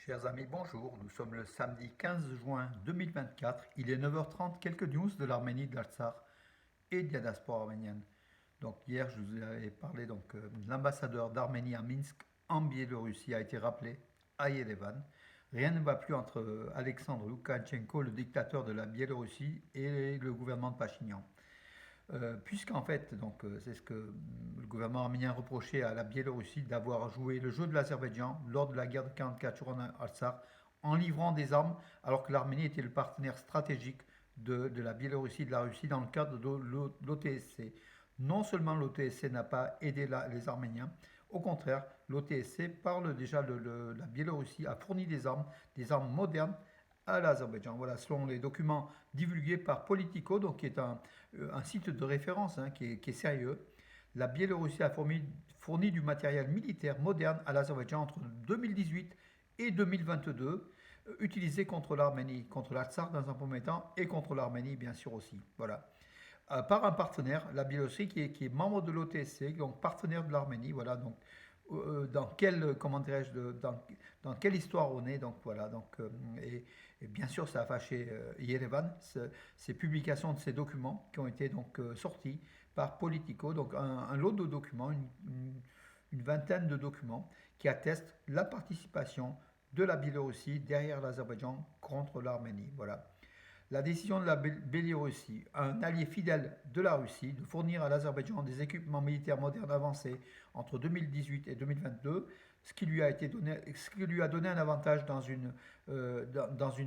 Chers amis, bonjour. Nous sommes le samedi 15 juin 2024. Il est 9h30. Quelques news de l'Arménie, de l'Artsakh et de la diaspora arménienne. Donc hier, je vous avais parlé l'ambassadeur d'Arménie à Minsk, en Biélorussie, a été rappelé à Yerevan. Rien ne va plus entre Alexandre Loukachenko, le dictateur de la Biélorussie, et le gouvernement de Pachinian. Puisqu'en fait, c'est ce que le gouvernement arménien reprochait à la Biélorussie d'avoir joué le jeu de l'Azerbaïdjan lors de la guerre de 44 jours en Artsakh en livrant des armes alors que l'Arménie était le partenaire stratégique de la Biélorussie et de la Russie dans le cadre de l'OTSC. Non seulement l'OTSC n'a pas aidé les Arméniens, au contraire, l'OTSC parle déjà de la Biélorussie a fourni des armes modernes à l'Azerbaïdjan. Voilà, selon les documents divulgués par Politico, donc qui est un site de référence qui est sérieux, la Biélorussie a fourni du matériel militaire moderne à l'Azerbaïdjan entre 2018 et 2022, utilisé contre l'Arménie, contre l'Artsakh dans un premier temps, et contre l'Arménie bien sûr aussi. Voilà. Par un partenaire, la Biélorussie qui est membre de l'OTSC, donc partenaire de l'Arménie, voilà, donc dans quelle, comment dirais-je, dans quelle histoire on est, donc voilà, et bien sûr ça a fâché Yerevan, ces publications de ces documents qui ont été donc sortis par Politico, donc un lot de documents, une vingtaine de documents qui attestent la participation de la Biélorussie derrière l'Azerbaïdjan contre l'Arménie, voilà. La décision de la Biélorussie, un allié fidèle de la Russie, de fournir à l'Azerbaïdjan des équipements militaires modernes avancés entre 2018 et 2022, ce qui lui a donné un avantage dans une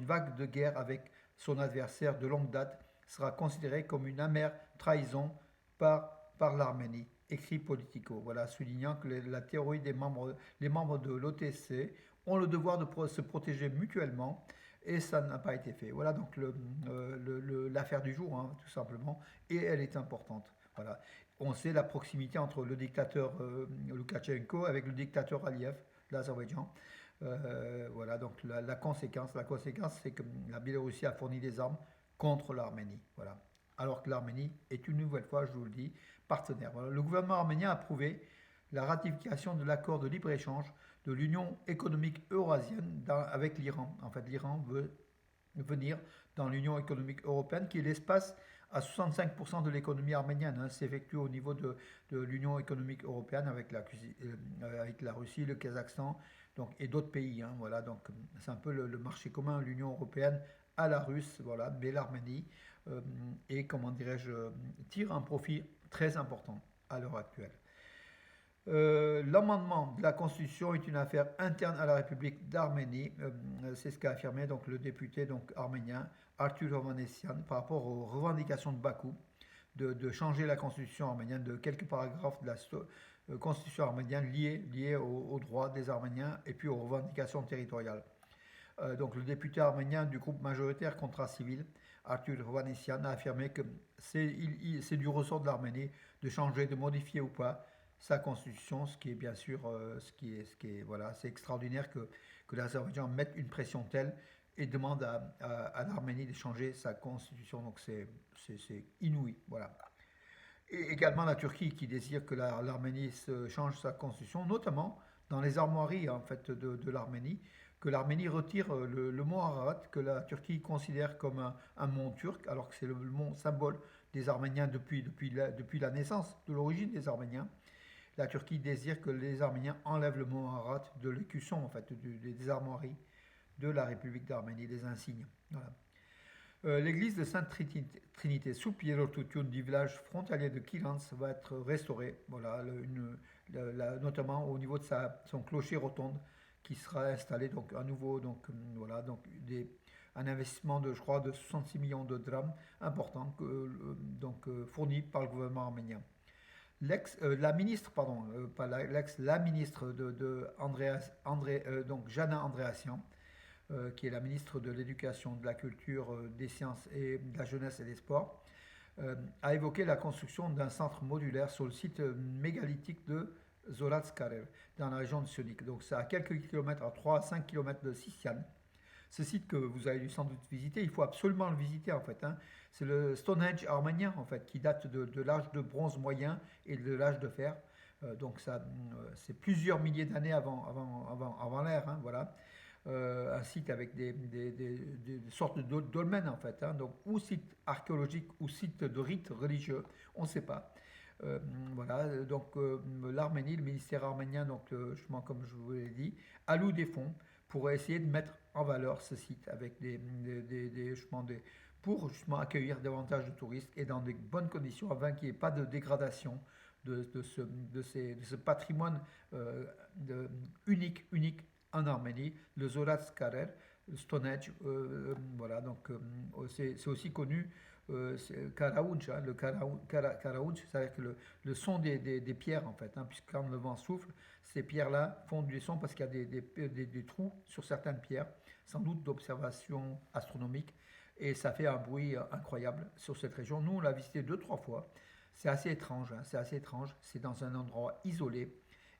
vague de guerre avec son adversaire de longue date, sera considéré comme une amère trahison par l'Arménie, écrit Politico. Voilà, soulignant que la théorie les membres de l'OTSC ont le devoir de se protéger mutuellement et ça n'a pas été fait. Voilà donc l'affaire du jour, hein, tout simplement, et elle est importante. Voilà. On sait la proximité entre le dictateur Loukachenko avec le dictateur Aliyev de l'Azerbaïdjan. Voilà donc la conséquence, c'est que la Biélorussie a fourni des armes contre l'Arménie. Voilà. Alors que l'Arménie est une nouvelle fois, je vous le dis, partenaire. Voilà. Le gouvernement arménien a approuvé la ratification de l'accord de libre-échange de l'Union économique eurasienne avec l'Iran. En fait, l'Iran veut venir dans l'Union économique européenne, qui est l'espace à 65% de l'économie arménienne. Hein, s'effectue au niveau de l'Union économique européenne avec la Russie, le Kazakhstan donc, et d'autres pays. Hein, voilà, donc c'est un peu le marché commun, l'Union européenne à la Russe, voilà, mais l'Arménie, et comment dirais-je, tire un profit très important à l'heure actuelle. L'amendement de la Constitution est une affaire interne à la République d'Arménie. C'est ce qu'a affirmé donc, le député donc, arménien Arthur Hovhannisyan par rapport aux revendications de Bakou de changer la Constitution arménienne, de quelques paragraphes de la Constitution arménienne liés aux droits des Arméniens et puis aux revendications territoriales. Donc le député arménien du groupe majoritaire Contrat civil, Arthur Hovhannisyan, a affirmé que c'est du ressort de l'Arménie de changer, de modifier ou pas sa constitution, ce qui est bien sûr, voilà, c'est extraordinaire que l'Azerbaïdjan mette une pression telle et demande à l'Arménie de changer sa constitution. Donc c'est inouï, voilà. Et également la Turquie qui désire que l'Arménie change sa constitution, notamment dans les armoiries en fait de l'Arménie, que l'Arménie retire le mont Ararat, que la Turquie considère comme un mont turc, alors que c'est le mont symbole des Arméniens depuis la naissance, de l'origine des Arméniens. La Turquie désire que les Arméniens enlèvent le mont Ararat de l'écusson en fait, des armoiries de la République d'Arménie, des insignes. Voilà. L'église de Sainte-Trinité sous Pierre-Tutun du village frontalier de Kilans va être restaurée, voilà, notamment au niveau de son clocher rotonde qui sera installé donc à nouveau, voilà, un investissement de je crois de 66 millions de drams important fourni par le gouvernement arménien. La ministre, pardon, pas la ministre donc Jana Andréassian, qui est la ministre de l'Éducation, de la Culture, des Sciences et de la Jeunesse et des Sports, a évoqué la construction d'un centre modulaire sur le site mégalithique de Zolatskarev, dans la région de Sionik. Donc c'est à quelques kilomètres, à 3 à 5 kilomètres de Sistian. Ce site que vous avez sans doute visité, il faut absolument le visiter en fait. Hein. C'est le Stonehenge arménien en fait, qui date de l'âge de bronze moyen et de l'âge de fer. Donc ça, c'est plusieurs milliers d'années avant l'ère, hein, voilà. un site avec des sortes de dolmens en fait, hein, donc ou site archéologique ou site de rites religieux, on ne sait pas. Euh, voilà, donc l'Arménie, le ministère arménien, donc justement comme je vous l'ai dit, alloue des fonds pour essayer de mettre en valeur ce site avec justement pour justement accueillir davantage de touristes et dans de bonnes conditions afin qu'il n'y ait pas de dégradation de ce patrimoine euh, unique en Arménie, le Zorat Karer, le Stone Age, voilà, donc c'est aussi connu, Karaounj, hein, Karaounj, c'est-à-dire que le son des pierres en fait, hein, puisque quand le vent souffle, ces pierres-là font du son parce qu'il y a des trous sur certaines pierres, sans doute d'observation astronomique, et ça fait un bruit incroyable sur cette région. Nous, on l'a visité deux, trois fois. C'est assez étrange, hein, c'est assez étrange. C'est dans un endroit isolé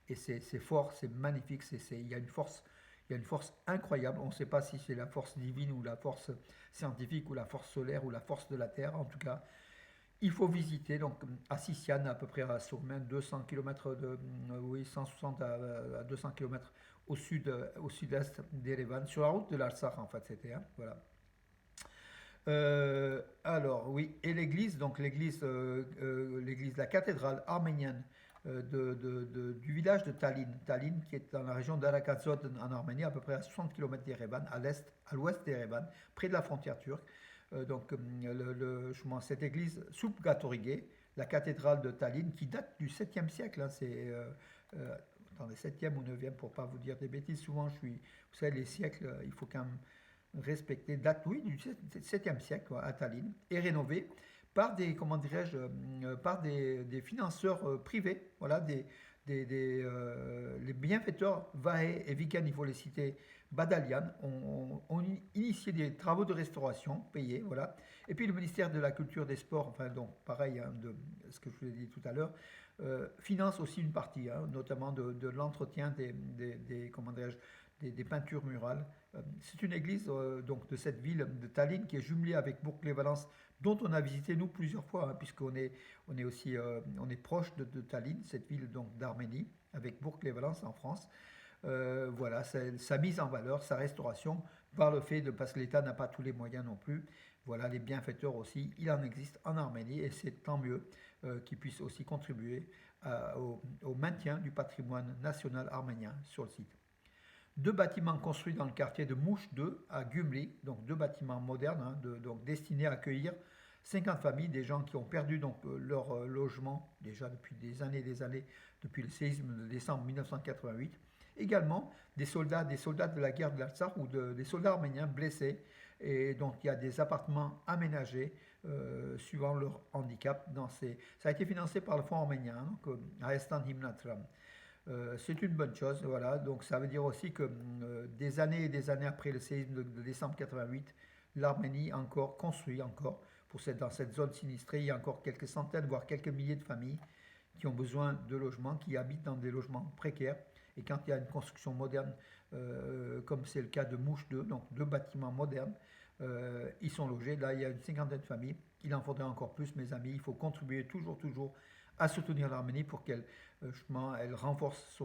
et c'est fort, c'est magnifique. Il y a une force, il y a une force incroyable. On ne sait pas si c'est la force divine ou la force scientifique ou la force solaire ou la force de la terre. En tout cas, il faut visiter. Donc, à Sistiane, à peu près à sur 200 km oui, 160 à 200 km au sud-est d'Erevan, sur la route de l'Alsar en fait, c'était. Hein, voilà. Alors oui, et l'église, donc l'église, la cathédrale arménienne du village de Tallinn, Tallinn qui est dans la région d'Arakazot en Arménie, à peu près à 60 km d'Erevan, à l'ouest d'Erevan, près de la frontière turque. Justement, cette église Subgatorige, la cathédrale de Tallinn, qui date du 7e siècle, hein, attendez, 7e ou 9e pour pas vous dire des bêtises, souvent vous savez, les siècles, il faut quand même respecté, date, oui, du 7e siècle quoi, à Tallinn, est rénové par comment dirais-je, par des financeurs privés, voilà, les bienfaiteurs Vahe et Vikan, il faut les citer, Badalian, ont initié des travaux de restauration payés, voilà. Et puis le ministère de la Culture des Sports, enfin donc pareil, hein, de ce que je vous ai dit tout à l'heure, finance aussi une partie, hein, notamment de l'entretien comment dirais-je, des peintures murales. C'est une église donc de cette ville de Tallinn qui est jumelée avec Bourg-les-Valences, dont on a visité nous plusieurs fois, hein, puisqu'on est aussi on est proche de Tallinn, cette ville donc d'Arménie, avec Bourg-les-Valences en France. Voilà, sa mise en valeur, sa restauration, par le fait de parce que l'État n'a pas tous les moyens non plus. Voilà, les bienfaiteurs aussi, il en existe en Arménie et c'est tant mieux qu'ils puissent aussi contribuer au maintien du patrimoine national arménien sur le site. Deux bâtiments construits dans le quartier de Mouche 2 à Gümli, donc deux bâtiments modernes, hein, donc destinés à accueillir 50 familles, des gens qui ont perdu donc leur logement déjà depuis des années, depuis le séisme de décembre 1988. Également des soldats de la guerre de l'Artsakh ou des soldats arméniens blessés. Et donc il y a des appartements aménagés suivant leur handicap. Ça a été financé par le fonds arménien, hein, donc, à Estan Himnatram. C'est une bonne chose, voilà. Donc ça veut dire aussi que des années et des années après le séisme de décembre 88, l'Arménie encore construit encore dans cette zone sinistrée, il y a encore quelques centaines, voire quelques milliers de familles qui ont besoin de logements, qui habitent dans des logements précaires. Et quand il y a une construction moderne, comme c'est le cas de Mouche 2, donc deux bâtiments modernes, ils sont logés. Là, il y a une cinquantaine de familles. Il en faudrait encore plus, mes amis. Il faut contribuer toujours à soutenir l'Arménie pour qu'elle elle renforce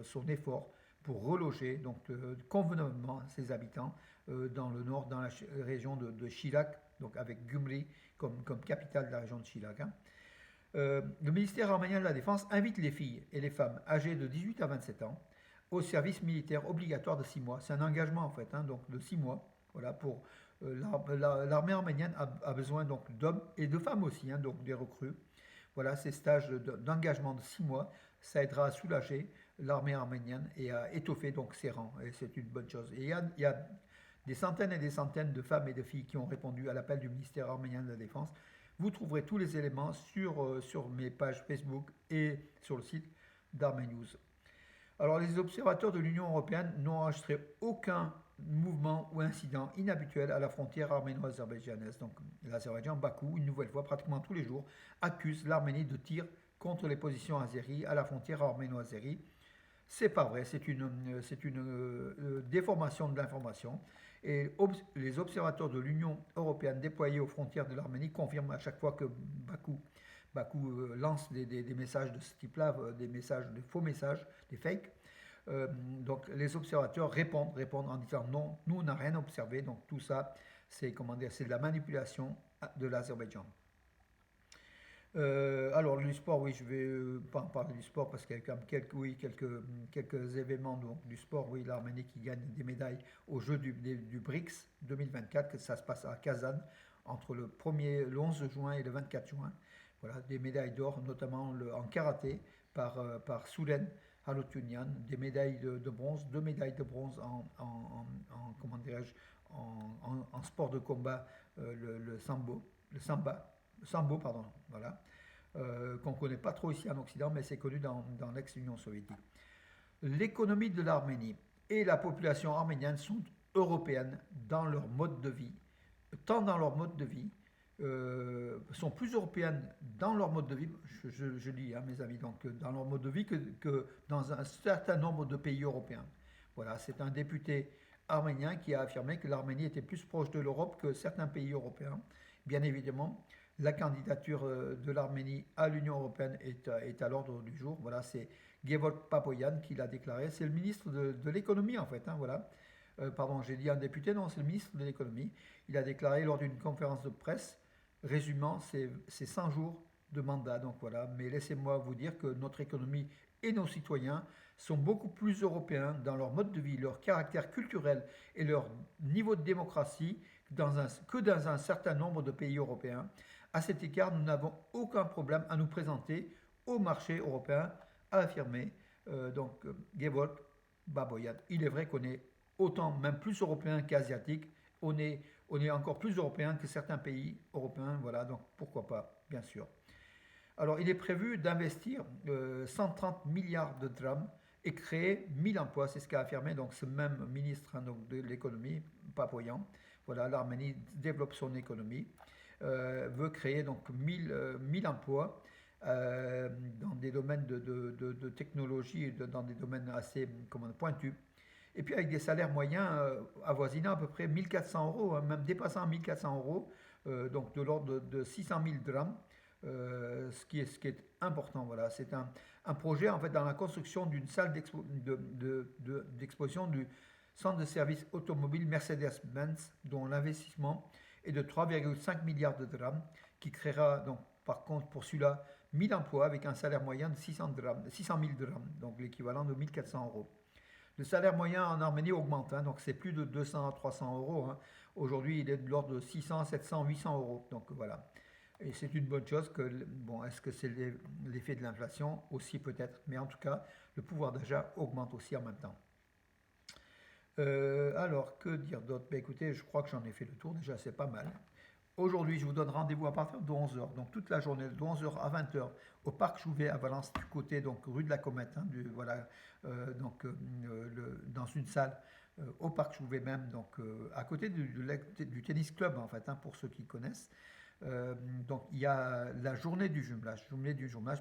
son effort pour reloger donc convenablement ses habitants dans le nord, dans la région de Chilak, donc avec Gümri comme capitale de la région de Chilak. Hein. Le ministère arménien de la Défense invite les filles et les femmes âgées de 18 à 27 ans au service militaire obligatoire de 6 mois. C'est un engagement en fait, hein, donc de 6 mois. Voilà, pour l'armée arménienne a besoin donc d'hommes et de femmes aussi, hein, donc des recrues. Voilà, ces stages d'engagement de 6 mois, ça aidera à soulager l'armée arménienne et à étoffer donc ses rangs. Et c'est une bonne chose. Et il y a des centaines et des centaines de femmes et de filles qui ont répondu à l'appel du ministère arménien de la Défense. Vous trouverez tous les éléments sur mes pages Facebook et sur le site d'Armenews. Alors, les observateurs de l'Union européenne n'ont enregistré aucun mouvement ou incident inhabituel à la frontière arméno-azerbaïdjanaise. Donc, l'Azerbaïdjan, Bakou, une nouvelle fois, pratiquement tous les jours, accuse l'Arménie de tir contre les positions azéries à la frontière arméno-azérie. C'est pas vrai, c'est une déformation de l'information. Et les observateurs de l'Union européenne déployés aux frontières de l'Arménie confirment à chaque fois que Bakou lance des messages de ce type-là, des faux messages, des fakes. Donc les observateurs répondent en disant non, nous on n'a rien observé. Donc tout ça, c'est comment dire, c'est de la manipulation de l'Azerbaïdjan. Alors du sport, oui, je vais pas en parler du sport parce qu'il y a quand même quelques événements donc, du sport. Oui, l'Arménie qui gagne des médailles aux Jeux du BRICS 2024, que ça se passe à Kazan entre le 11 juin et le 24 juin. Voilà, des médailles d'or, notamment en karaté par Soulen Halotunyan, des médailles de bronze, deux médailles de bronze comment dirais-je, en sport de combat, le sambo, pardon, voilà, qu'on ne connaît pas trop ici en Occident, mais c'est connu dans l'ex-Union soviétique. L'économie de l'Arménie et la population arménienne sont européennes dans leur mode de vie, tant dans leur mode de vie, sont plus européennes dans leur mode de vie, je lis, hein, mes amis, donc dans leur mode de vie que dans un certain nombre de pays européens. Voilà, c'est un député arménien qui a affirmé que l'Arménie était plus proche de l'Europe que certains pays européens. Bien évidemment, la candidature de l'Arménie à l'Union européenne est à l'ordre du jour. Voilà, c'est Gevorg Papoyan qui l'a déclaré. C'est le ministre de l'économie en fait. Hein, voilà. Pardon, j'ai dit un député, non, c'est le ministre de l'économie. Il a déclaré lors d'une conférence de presse, résumant ses 100 jours de mandat. Donc voilà, mais laissez-moi vous dire que notre économie et nos citoyens sont beaucoup plus européens dans leur mode de vie, leur caractère culturel et leur niveau de démocratie que dans un certain nombre de pays européens. À cet égard, nous n'avons aucun problème à nous présenter au marché européen, a affirmé Gevorg Baboyan. Il est vrai qu'on est autant, même plus européen qu'asiatique. On est encore plus européen que certains pays européens. Voilà, donc pourquoi pas, bien sûr. Alors, il est prévu d'investir 130 milliards de drams et créer 1000 emplois. C'est ce qu'a affirmé donc, ce même ministre hein, donc, de l'économie, Papoyan. Voilà, l'Arménie développe son économie, veut créer donc 1000 emplois dans des domaines de technologie et dans des domaines assez pointus. Et puis avec des salaires moyens avoisinant à peu près 1400 euros, hein, même dépassant 1400 euros, donc de l'ordre de 600 000 drams. Ce qui est important, voilà. C'est un projet en fait dans la construction d'une salle d'exposition du centre de service automobile Mercedes-Benz, dont l'investissement est de 3,5 milliards de drams, qui créera donc par contre pour celui-là 1000 emplois avec un salaire moyen de 600 000 drams, donc l'équivalent de 1400 euros. Le salaire moyen en Arménie augmente, hein, donc c'est plus de 200 à 300 euros. Hein. Aujourd'hui, il est de l'ordre de 600, 700, 800 euros. Donc voilà. Et c'est une bonne chose que, bon, est-ce que c'est l'effet de l'inflation? Aussi peut-être, mais en tout cas, le pouvoir d'achat augmente aussi en même temps. Alors, que dire d'autre? Ben, écoutez, je crois que j'en ai fait le tour, déjà c'est pas mal. Aujourd'hui, je vous donne rendez-vous à partir de 11 heures, donc toute la journée, de 11 heures à 20 heures, au parc Jouvet à Valence, du côté, donc rue de la Comète, hein, voilà, dans une salle au parc Jouvet même, donc à côté du tennis club en fait, hein, pour ceux qui connaissent. Donc il y a la journée du jumelage,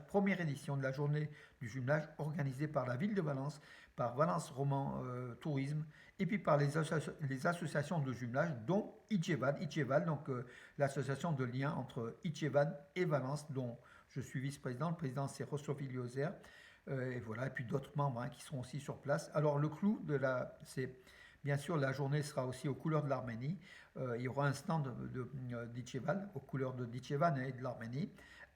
première édition de la journée du jumelage organisée par la ville de Valence, par Valence Roman Tourisme, et puis par les associations de jumelage, dont Itchevad donc l'association de lien entre Itchevad et Valence, dont je suis vice-président. Le président c'est Rostofil Yozer, et voilà, et puis d'autres membres hein, qui seront aussi sur place. Alors le clou c'est bien sûr, la journée sera aussi aux couleurs de l'Arménie. Il y aura un stand d'Itcheval, aux couleurs de d'Itchevan et de l'Arménie.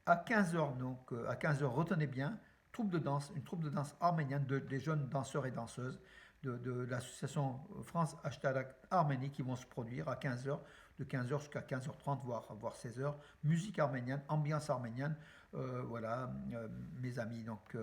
À 15 heures, donc à 15 heures, retenez bien, une troupe de danse arménienne, des jeunes danseurs et danseuses de l'association France Hashtag Arménie qui vont se produire à 15 heures, de 15 heures jusqu'à 15h30, voire 16 heures. Musique arménienne, ambiance arménienne, voilà, mes amis. Donc,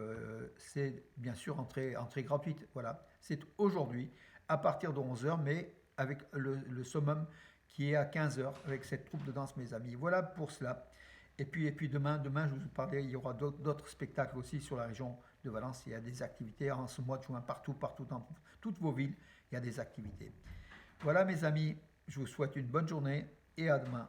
c'est bien sûr entrée gratuite. Voilà, c'est aujourd'hui à partir de 11 heures, mais avec le summum qui est à 15 heures avec cette troupe de danse, mes amis. Voilà pour cela. Et puis demain, je vous parlais, il y aura d'autres spectacles aussi sur la région de Valence. Il y a des activités en ce mois de juin, partout dans toutes vos villes, il y a des activités. Voilà, mes amis, je vous souhaite une bonne journée et à demain.